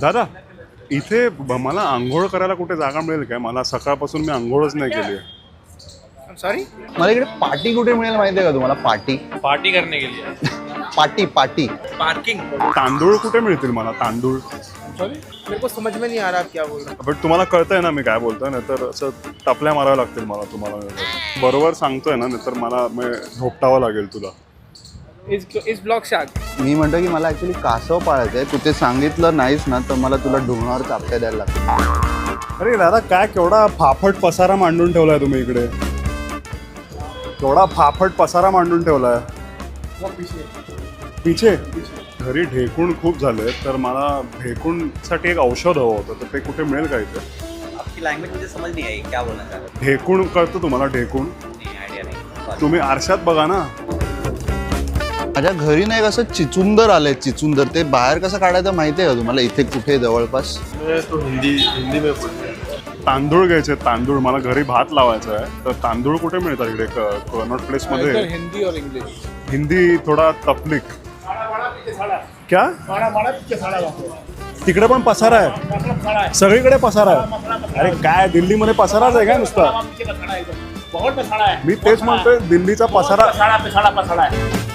दादा इथे मला आंघोळ करायला कुठे जागा मिळेल काय? मला सकाळपासून मी आंघोळच नाही केली. सॉरी, मला इकडे पार्टी कुठे मिळेल माहिती आहे का तुम्हाला? पार्टी करने के लिए पार्टी पार्किंग. तांदूळ कुठे मिळतील मला? तांदूळ सॉरी, मेरे को समझ में नहीं आ रहा आप क्या बोल रहे बट तुम्हाला कळतंय ना मी काय बोलतोय? नाही तर असं टपल्या माराव्या लागतील मला तुम्हाला. बरोबर सांगतोय ना? नाही तर मला झोपटावं लागेल तुला. इस ब्लॉक से आगे. मी म्हणतो की मला ऍक्च्युली कासव पाळायचं आहे. तू ते सांगितलं नाहीस ना तर मला तुला ढोंगणावर चापट्या द्यायला लागतील. अरे दादा काय केवढा फाफट पसारा मांडून ठेवलाय तुम्ही इकडे. केवढा फाफट पसारा मांडून ठेवलाय. पिछे घरी ढेकूण खूप झाले तर मला ढेकूणसाठी एक औषध हवं होतं, तर ते कुठे मिळेल का इथे? आपकी लैंग्वेज मुझे समझ नहीं आई, क्या बोलना चाह रहे ढेकूण कळतं तुम्हाला? ढेकूण हो? नहीं, आइडिया नहीं. तुम्ही आरशात बघा ना. माझ्या घरी नाही कसं चिचुंदर आलंय. चिचुंदर ते बाहेर कसं काढायचं माहिती आहे का तुम्हाला? इथे कुठे जवळपास तो हिंदी में बोल रहे. तांदूळ घ्यायचे. तांदूळ मला घरी भात लावायचा आहे, तर तांदूळ कुठे मिळतात इकडे? कॉर्नर प्लेस मध्ये. हिंदी और इंग्लिश. हिंदी थोडा तपलीक. क्या तिकडे पण पसारा आहे? सगळीकडे पसारा आहे. अरे काय दिल्लीमध्ये पसाराच आहे काय नुसता? बहुत पसारा है. मी तेच म्हणतोय, दिल्लीचा पसारा. पसारा है.